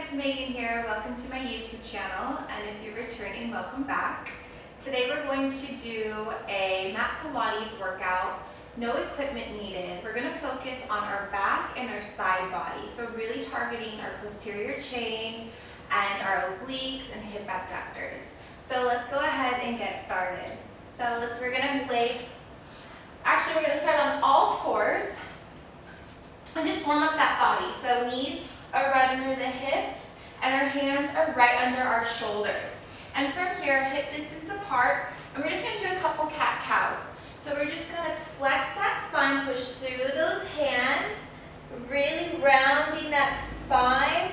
it's Megan here. Welcome to my YouTube channel, and if you're returning, welcome back. Today we're going to do a mat Pilates workout, no equipment needed. We're going to focus on our back and our side body, so really targeting our posterior chain and our obliques and hip abductors. So let's go ahead and get started. So we're going to start on all fours and just warm up that body. So knees are right under the hips and our hands are right under our shoulders. And from here, hip distance apart, and we're just going to do a couple cat-cows. So we're just going to flex that spine, push through those hands, really rounding that spine,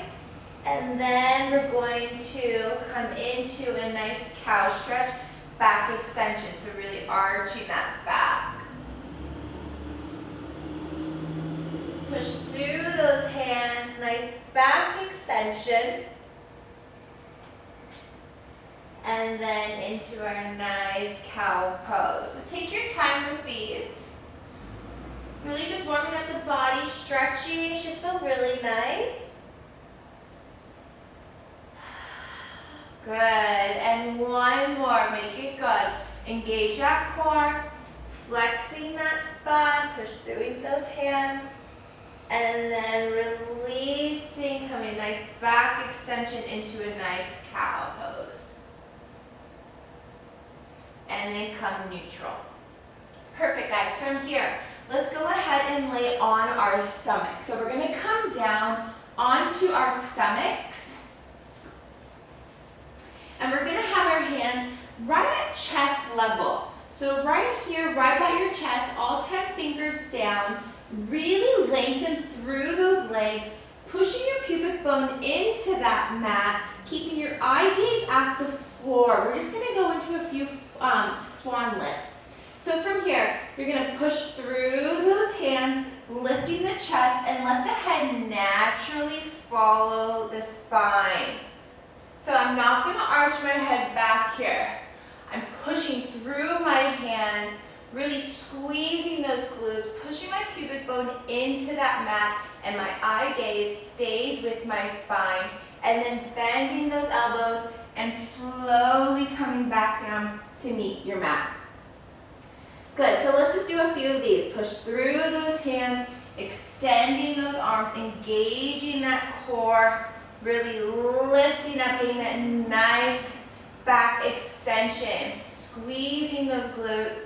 and then we're going to come into a nice cow stretch, back extension, so really arching that back. Push through those hands, nice back extension. And then into our nice cow pose. So take your time with these. Really just warming up the body, stretching, should feel really nice. Good, and one more, make it good. Engage that core, flexing that spine, push through those hands. And then releasing, coming nice back extension into a nice cow pose. And then come neutral. Perfect, guys. From here, let's go ahead and lay on our stomach. So we're going to come down onto our stomachs. And we're going to have our hands right at chest level. So right here, right by your chest, all 10 fingers down. Really lengthen through those legs, pushing your pubic bone into that mat, keeping your eye gaze at the floor. We're just going to go into a few swan lifts. So from here, you're going to push through those hands, lifting the chest, and let the head naturally follow the spine. So I'm not going to arch my head back here. I'm pushing through my hands, really squeezing those glutes, pushing my pubic bone into that mat, and my eye gaze stays with my spine, and then bending those elbows and slowly coming back down to meet your mat. Good, so let's just do a few of these. Push through those hands, extending those arms, engaging that core, really lifting up, getting that nice back extension, squeezing those glutes,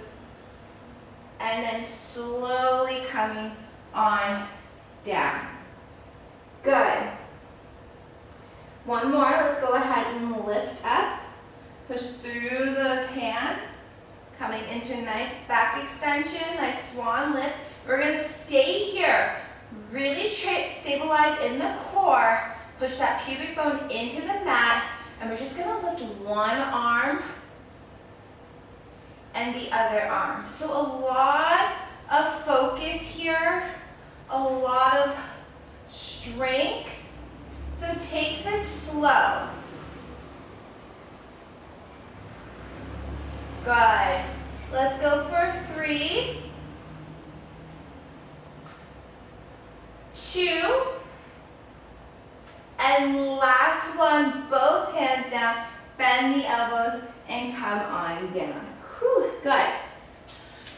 and then slowly coming on down. Good. One more, let's go ahead and lift up. Push through those hands, coming into a nice back extension, nice swan lift. We're going to stay here, really stabilize in the core, push that pubic bone into the mat, and we're just going to lift one arm and the other arm. So a lot of focus here, a lot of strength. So take this slow. Good. Let's go for 3, 2, and last one, both hands down, bend the elbows and come on down. Whew, good.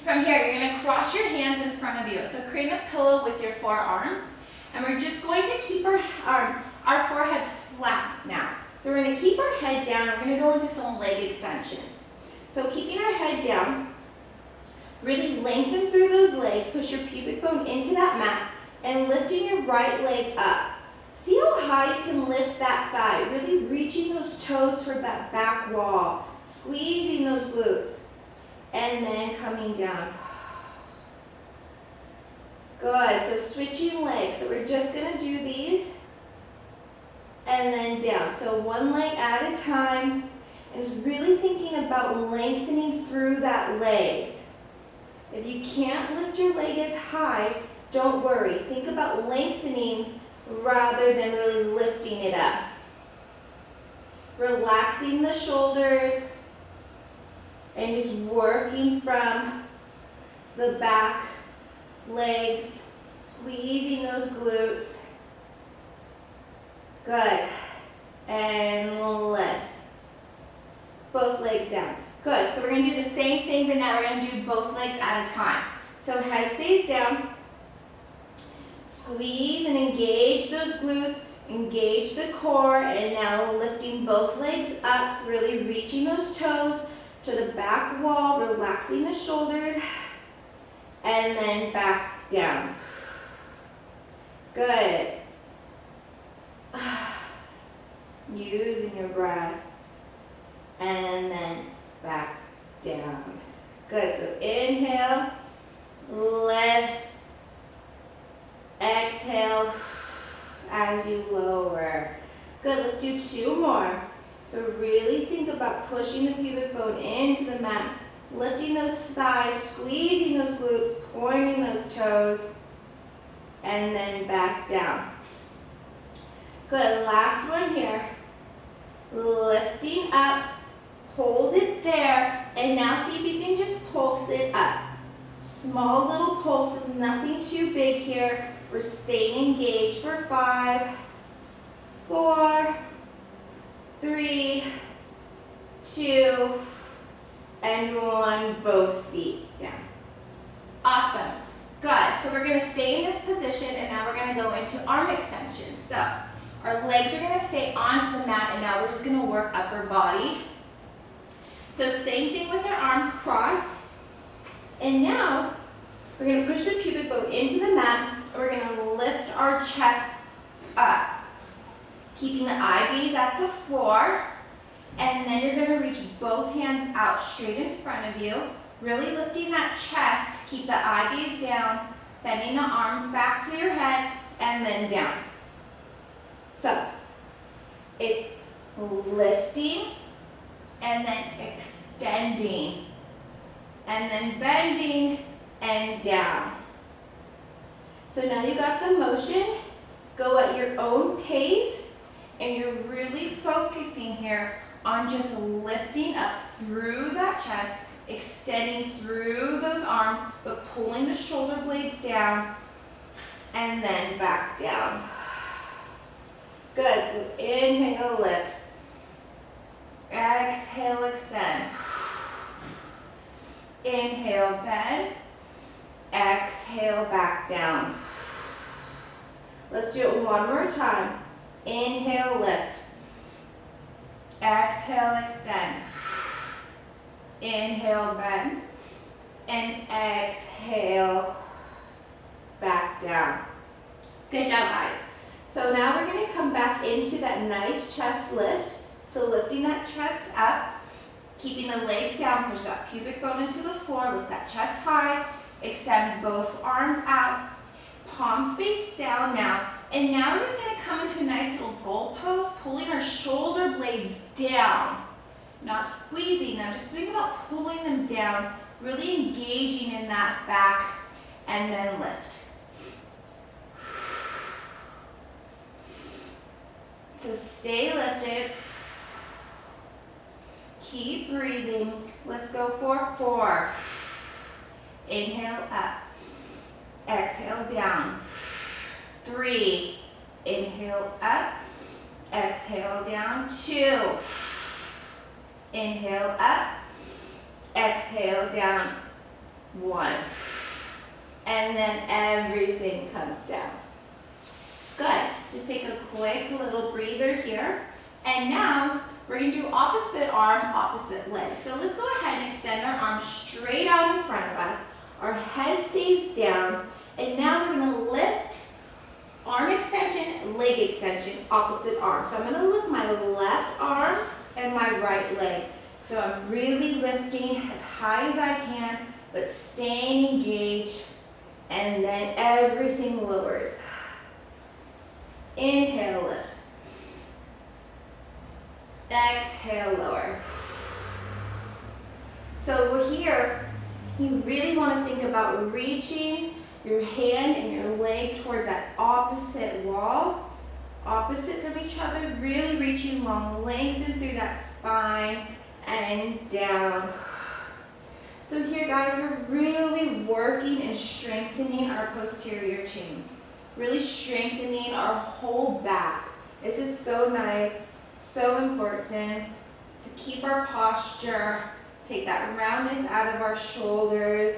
From here, you're going to cross your hands in front of you. So create a pillow with your forearms. And we're just going to keep our forehead flat now. So we're going to keep our head down. We're going to go into some leg extensions. So keeping our head down, really lengthen through those legs. Push your pubic bone into that mat and lifting your right leg up. See how high you can lift that thigh. Really reaching those toes towards that back wall. Squeezing those glutes. And then coming down. Good, so switching legs. So we're just going to do these and then down. So one leg at a time, and just really thinking about lengthening through that leg. If you can't lift your leg as high, don't worry. Think about lengthening rather than really lifting it up. Relaxing the shoulders and just working from the back legs, squeezing those glutes. Good. And lift. Both legs down. Good. So we're going to do the same thing, but now we're going to do both legs at a time. So head stays down. Squeeze and engage those glutes. Engage the core. And now lifting both legs up. Really reaching those toes to the back wall. Relaxing the shoulders. And then back down. Good. Using your breath. And then back down. Good. So inhale, lift, exhale as you lower. Good. Let's do 2 more. So really think about pushing the pubic bone into the mat, lifting those thighs, squeezing those glutes, pointing those toes, and then back down. Good. Last one here. Lifting up. Hold it there, and now see if you can just pulse it up. Small little pulses, nothing too big here. We're staying engaged for 5, 4, 3, 2, and 1. Both feet down. Awesome. Good. So we're going to stay in this position, and now we're going to go into arm extensions. So our legs are going to stay onto the mat, and now we're just going to work upper body. So same thing with our arms crossed. And now we're going to push the pubic bone into the mat, and we're going to lift our chest up. Keeping the eye gaze at the floor. And then you're going to reach both hands out straight in front of you. Really lifting that chest. Keep the eye gaze down. Bending the arms back to your head and then down. So it's lifting and then extending and then bending and down. So now you got the motion. Go at your own pace, and you're really focusing here on just lifting up through that chest, extending through those arms, but pulling the shoulder blades down and then back down. Good. So inhale, lift. Exhale, extend. Inhale, bend. Exhale, back down. Let's do it one more time. Inhale, lift. Exhale, extend. Inhale, bend. And exhale, back down. Good job, guys. So now we're going to come back into that nice chest lift. So lifting that chest up, keeping the legs down, push that pubic bone into the floor, lift that chest high, extend both arms out, palms face down now. And now we're just going to come into a nice little goal pose, pulling our shoulder blades down, not squeezing them, just think about pulling them down, really engaging in that back, and then lift. So stay lifted. Keep breathing. Let's go for 4. Inhale up. Exhale down. 3. Inhale up. Exhale down. 2. Inhale up. Exhale down. 1. And then everything comes down. Good. Just take a quick little breather here. And now we're going to do opposite arm, opposite leg. So let's go ahead and extend our arms straight out in front of us. Our head stays down. And now we're going to lift, arm extension, leg extension, opposite arm. So I'm going to lift my left arm and my right leg. So I'm really lifting as high as I can, but staying engaged. And then everything lowers. Inhale, lift. Exhale, lower. So we're here, you really want to think about reaching your hand and your leg towards that opposite wall, opposite from each other, really reaching long, lengthen through that spine and down. So here, guys, we're really working and strengthening our posterior chain, really strengthening our whole back. This is so nice, so important to keep our posture, take that roundness out of our shoulders,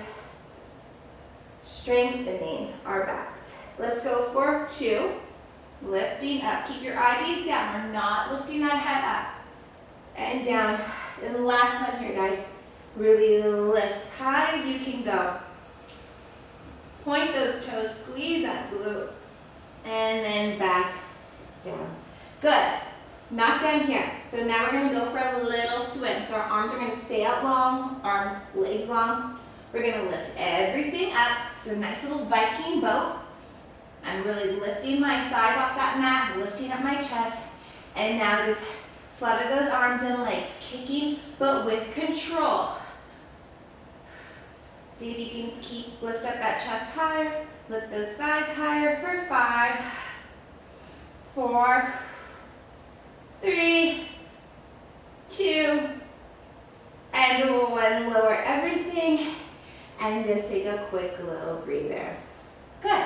strengthening our backs. Let's go for 2. Lifting up. Keep your eye gaze down. We're not lifting that head up and down. And last one here, guys. Really lift as high as you can go. Point those toes, squeeze that glute, and then back down. Good. Knock down here. So now we're going to go for a little swim. So our arms are going to stay out long, arms, legs long. We're going to lift everything up. So nice little Viking boat. I'm really lifting my thighs off that mat, lifting up my chest, and now just flutter those arms and legs, kicking but with control. See if you can lift up that chest higher, lift those thighs higher for 5, 4, 3, 2, and 1. Lower everything and just take a quick little breather. Good.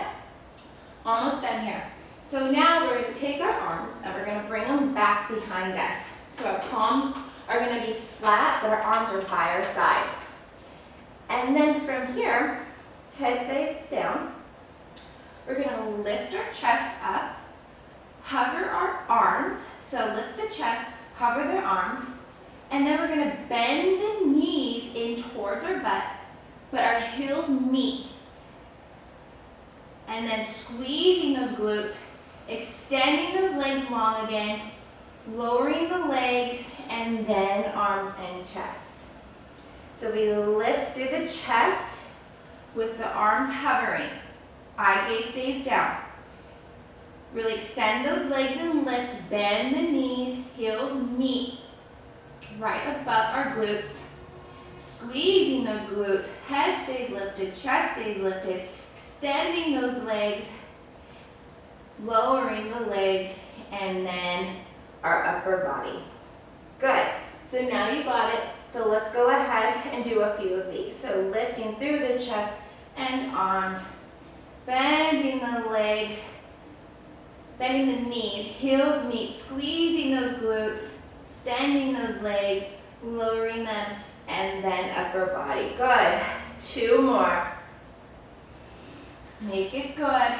Almost done here. So now we're going to take our arms and we're going to bring them back behind us. So our palms are going to be flat, but our arms are by our sides. And then from here, head stays down. We're going to lift our chest up, hover our arms. So lift the chest, hover the arms, and then we're going to bend the knees in towards our butt, but our heels meet. And then squeezing those glutes, extending those legs long again, lowering the legs, and then arms and chest. So we lift through the chest with the arms hovering. Eye gaze stays down. Really extend those legs and lift, bend the knees, heels meet right above our glutes. Squeezing those glutes, head stays lifted, chest stays lifted. Extending those legs, lowering the legs, and then our upper body. Good. So now you got it. So let's go ahead and do a few of these. So lifting through the chest and arms, bending the legs, bending the knees, heels meet, squeezing those glutes, extending those legs, lowering them, and then upper body. Good. 2 more. Make it good.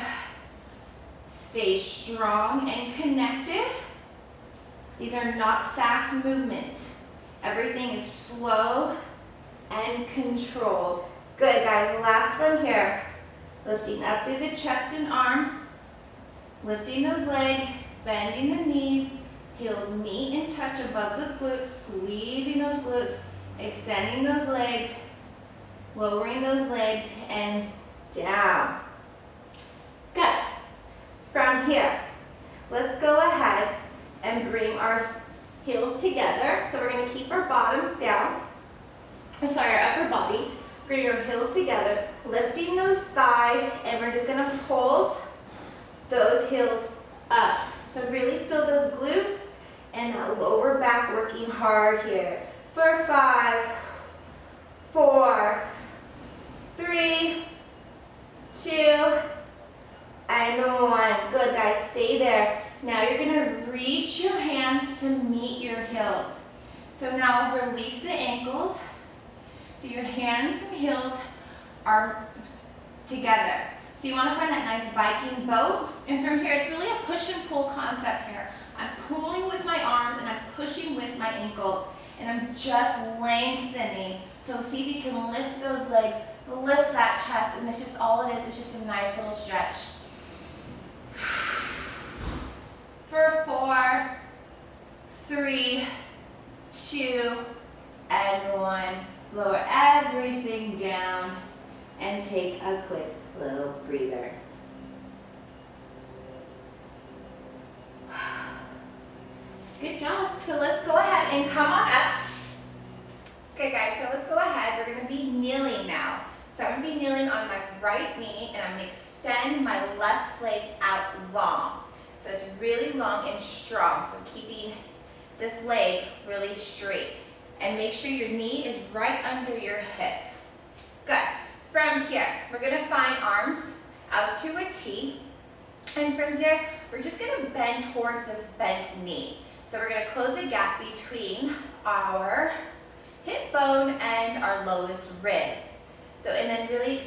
Stay strong and connected. These are not fast movements. Everything is slow and controlled. Good, guys. Last one here. Lifting up through the chest and arms. Lifting those legs, bending the knees, heels meet and touch above the glutes, squeezing those glutes, extending those legs, lowering those legs, and down. Good. From here, let's go ahead and bring our heels together. So we're going to keep our bottom down, our upper body. Bring your heels together, lifting those thighs, and we're just going to pulse those heels up. So really feel those glutes and that lower back working hard here. For 5, 4, 3, 2, and 1. Good, guys, stay there. Now you're gonna reach your hands to meet your heels. So now release the ankles. So your hands and heels are together. So you wanna find that nice Viking boat. And from here, it's really a push and pull concept here. I'm pulling with my arms and I'm pushing with my ankles. And I'm just lengthening. So see if you can lift those legs, lift that chest, and it's just all it is. It's just a nice little stretch. For 4, 3, 2, and 1. Lower everything down and take a quick little breather. Good job. So let's go ahead and come on up. Okay guys, so let's go ahead. We're going to be kneeling now. So I'm going to be kneeling on my right knee and I'm going to extend my left leg out long. So it's really long and strong. So keeping this leg really straight. And make sure your knee is right under your hip. Good. From here, we're going to find arms out to a T. And from here, we're just gonna bend towards this bent knee. So we're gonna close the gap between our hip bone and our lowest rib. So, and then really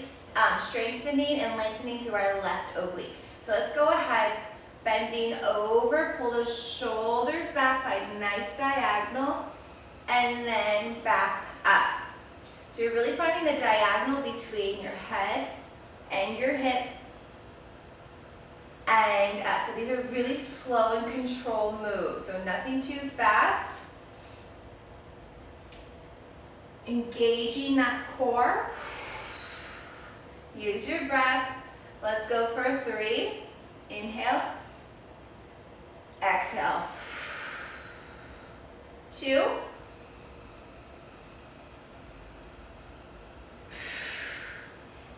strengthening and lengthening through our left oblique. So let's go ahead, bending over, pull those shoulders back, find nice diagonal, and then back up. So you're really finding a diagonal between your head and your hip and up. So these are really slow and controlled moves, so nothing too fast. Engaging that core. Use your breath. Let's go for 3. Inhale. Exhale. 2.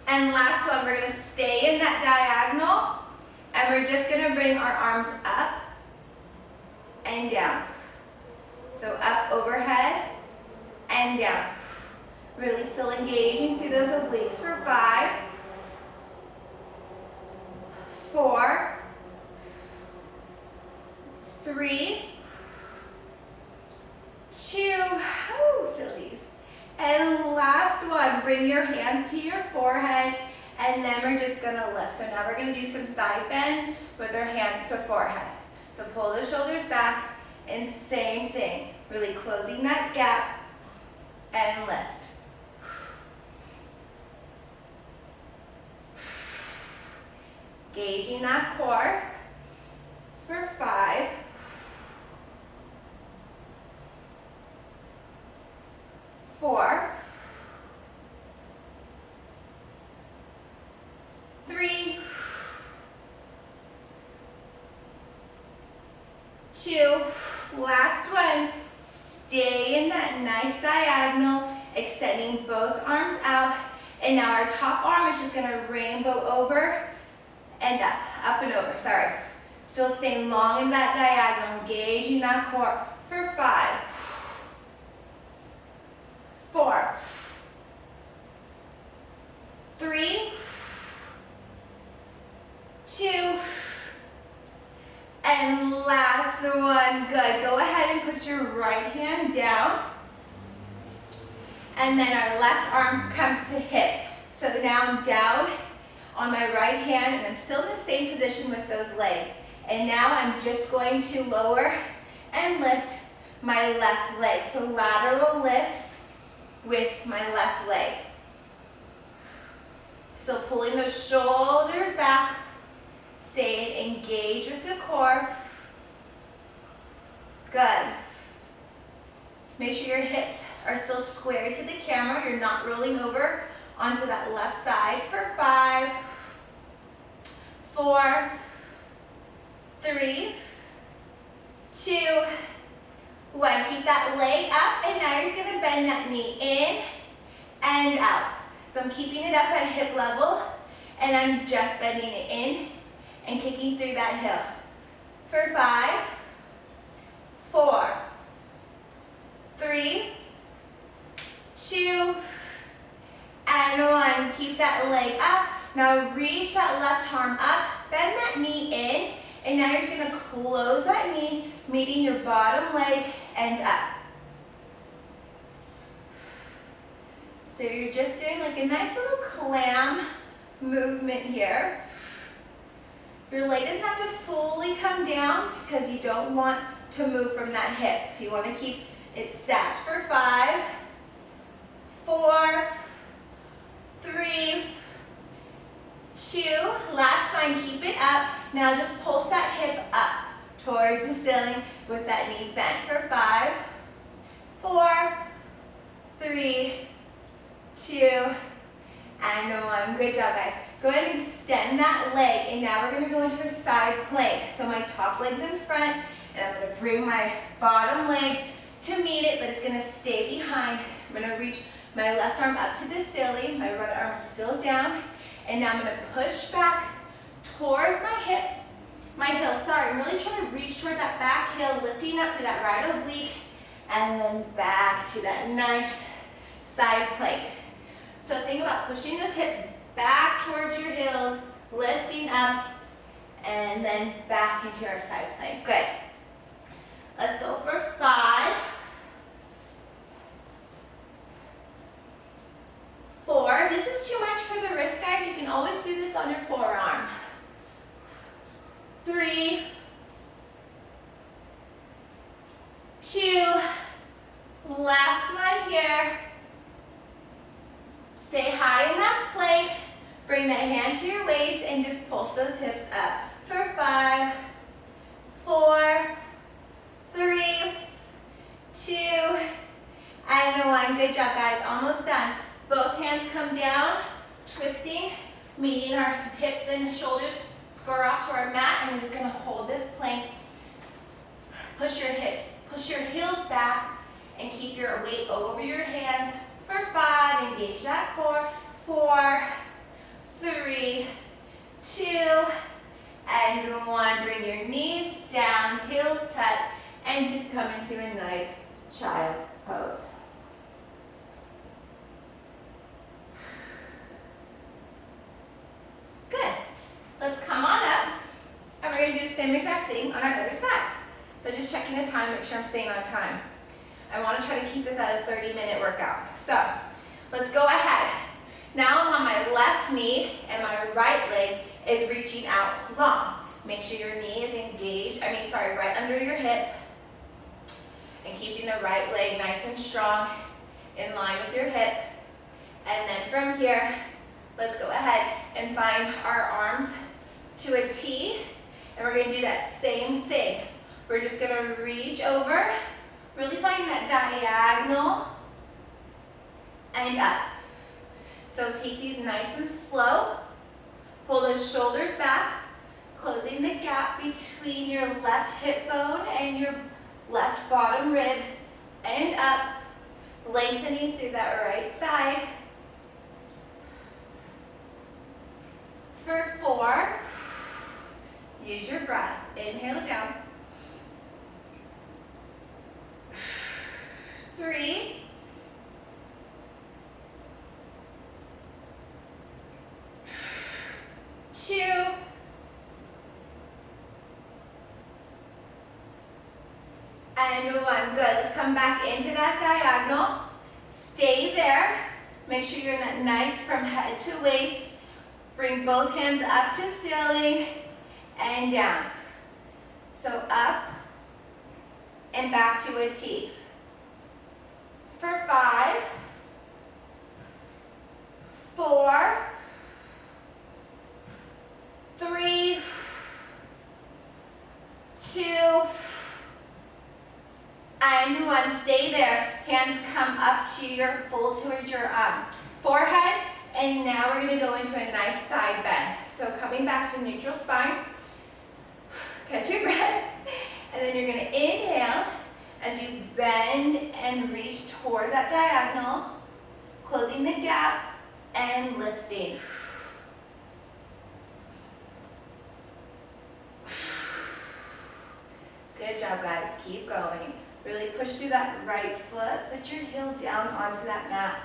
And last one, we're gonna stay in that diagonal, and we're just gonna bring our arms up and down. So up overhead and down. Really still engaging through those obliques for 5, 4, 3, 2, feel these. And last one, bring your hands to your forehead, and then we're just gonna lift. So now we're gonna do some side bends with our hands to forehead. So pull the shoulders back, and same thing, really closing that gap, and lift. Gauging that core for 5, 4, 3, 2, last one. Stay in that nice diagonal, extending both arms out, and now our top arm is just gonna rainbow over and up and over, sorry. Still staying long in that diagonal, engaging that core for 5, 4, 3, 2, and last one. Good. Go ahead and put your right hand down, and then our left arm comes to hip. So now I'm down on my right hand, and I'm still in the same position with those legs. And now I'm just going to lower and lift my left leg. So lateral lifts with my left leg. Still pulling those shoulders back, staying engaged with the core. Good. Make sure your hips are still square to the camera. You're not rolling over onto that left side for 5, 4, 3, 2, 1. Keep that leg up, and now you're just gonna bend that knee in and out. So I'm keeping it up at hip level, and I'm just bending it in and kicking through that heel. For 5, 4, 3, 2, and 1. Keep that leg up. Now reach that left arm up, bend that knee in, and now you're just gonna close that knee, meeting your bottom leg and up. So you're just doing like a nice little clam movement here. Your leg doesn't have to fully come down because you don't want to move from that hip. You want to keep it stacked for 5, 4, 3, 2. Last time, keep it up. Now just pulse that hip up towards the ceiling with that knee bent for 5, 4, 3, 2, and 1. Good job, guys. Go ahead and extend that leg, and now we're going to go into a side plank. So my top leg's in front, and I'm going to bring my bottom leg to meet it, but it's going to stay behind. I'm going to reach my left arm up to the ceiling. My right arm is still down, and now I'm going to push back towards my hips, my heels. Sorry, I'm really trying to reach towards that back heel, lifting up to that right oblique, and then back to that nice side plank. So think about pushing those hips back towards your heels, lifting up, and then back into our side plank. Good. Let's go for 5, 4. This is too much for the wrist, guys. You can always do this on your forearm. 3, 2, last one here. Stay high in that plank. Bring that hand to your waist and just pulse those hips up. For 5, 4, 3, 2, and 1. Good job, guys. Almost done. Both hands come down, twisting, meeting our hips and shoulders, square off to our mat, and we're just going to hold this plank. Push your hips, push your heels back, and keep your weight over your hands. For 5, engage that core. 4, 3, 2, and 1. Bring your knees down, heels touch, and just come into a nice child's pose. Good. Let's come on up, and we're going to do the same exact thing on our other side. So just checking the time, make sure I'm staying on time. I want to try to keep this at a 30-minute workout. So let's go ahead. Now I'm on my left knee, and my right leg is reaching out long. Make sure your knee is engaged, right under your hip, and keeping the right leg nice and strong in line with your hip. And then from here, let's go ahead and find our arms to a T, and we're going to do that same thing. We're just going to reach over, really find that diagonal, and up. So keep these nice and slow. Pull those shoulders back, closing the gap between your left hip bone and your left bottom rib, and up, lengthening through that right side. For 4, use your breath. Inhale it down. 3, 2, and 1. Good. Let's come back into that diagonal. Stay there. Make sure you're in that nice from head to waist. Bring both hands up to ceiling and down. So up and back to a T. For 5, 4, 3, 2, and 1. Stay there. Hands come up to your full towards your forehead. And now we're going to go into a nice side bend. So coming back to neutral spine. Catch your breath. And then you're going to inhale as you bend and reach toward that diagonal, closing the gap and lifting. Good job, guys. Keep going. Really push through that right foot. Put your heel down onto that mat.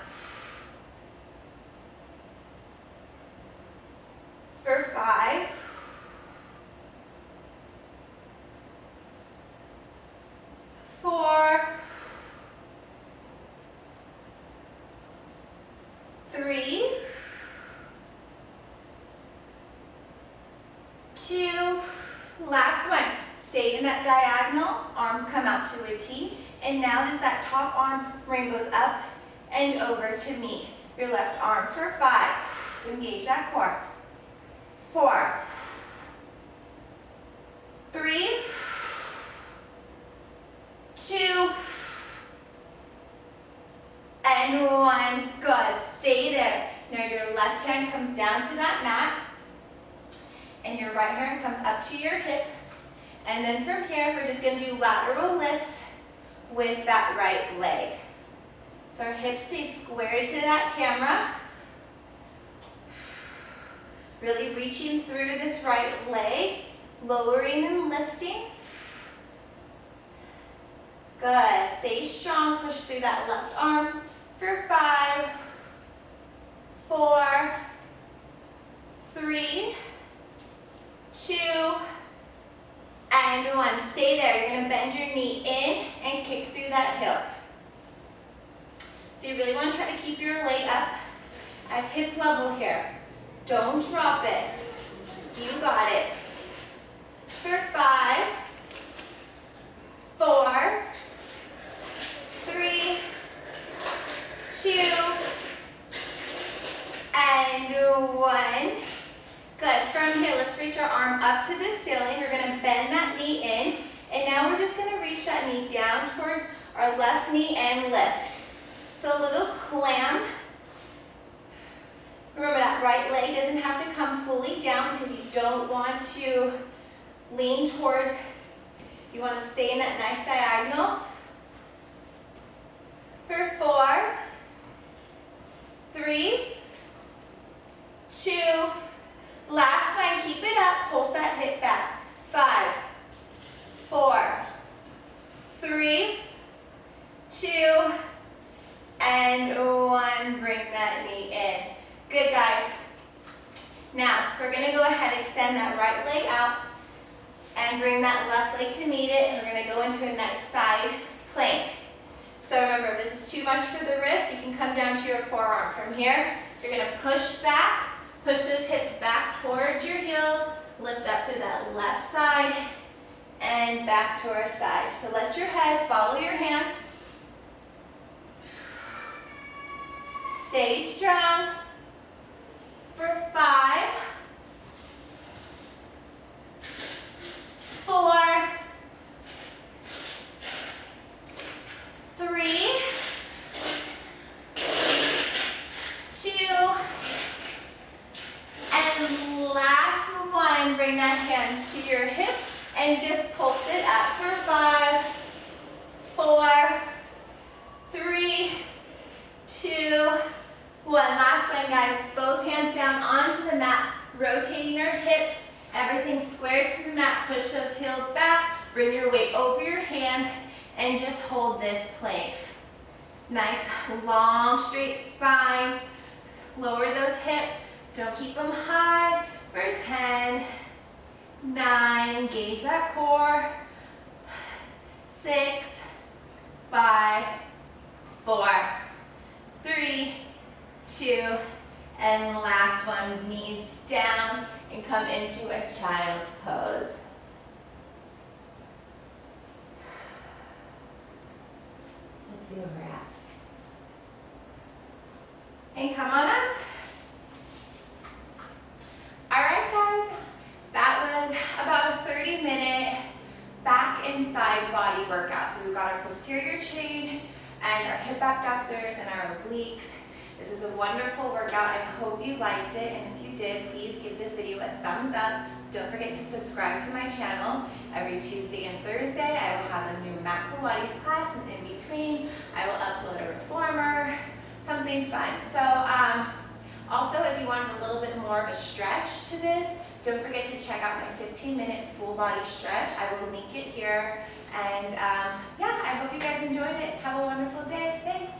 For 5, 4, 3, 2, last one. Stay in that diagonal, arms come out to a T, and now just that top arm rainbows up and over to meet your left arm. For 5, engage that core. 4, 3, 2, and 1. Good. Stay there. Now your left hand comes down to that mat, and your right hand comes up to your hip. And then from here, we're just going to do lateral lifts with that right leg. So our hips stay square to that camera. Really reaching through this right leg, lowering and lifting. Good. Stay strong. Push through that left arm. For 5, 4, 3, 2, and 1. Stay there. You're going to bend your knee in and kick through that hip. So you really want to try to keep your leg up at hip level here. Don't drop it. You got it. For 5, 4, 3, 2, and 1. Good. From here, let's reach our arm up to the ceiling. We're going to bend that knee in. And now we're just going to reach that knee down towards our left knee and lift. So a little clam. Remember that right leg doesn't have to come fully down because you don't want to lean towards, you want to stay in that nice diagonal. For 4, 3, 2, last one, keep it up, pulse that hip back. 5, 4, 3, 2, and 1. Bring that knee in. Good, guys. Now, we're going to go ahead and extend that right leg out and bring that left leg to meet it, and we're going to go into a nice side plank. So remember, if this is too much for the wrist, you can come down to your forearm. From here, you're going to push back, push those hips back towards your heels, lift up through that left side, and back to our side. So let your head follow your hand. Stay strong. For 5, 4, 3, 2, and last one. Bring that hand to your hip and just pulse it up. For 5, 4, 3, 2, 1. Last one, guys. Both hands down onto the mat, rotating your hips. Everything squares to the mat. Push those heels back. Bring your weight over your hands and just hold this plank. Nice, long, straight spine. Lower those hips. Don't keep them high. For 10, 9, engage that core. 6, 5, 4, 3, 2, and last one, knees down and come into a child's pose. Let's see where we're at. And come on up. All right, guys, that was about a 30-minute back and side body workout. So we've got our posterior chain and our hip abductors and our obliques. This was a wonderful workout. I hope you liked it, and if you did, please give this video a thumbs up. Don't forget to subscribe to my channel. Every Tuesday and Thursday, I will have a new Mat Pilates class, and in between, I will upload a reformer, something fun. So also, if you wanted a little bit more of a stretch to this, don't forget to check out my 15-minute full body stretch. I will link it here. And yeah, I hope you guys enjoyed it. Have a wonderful day. Thanks.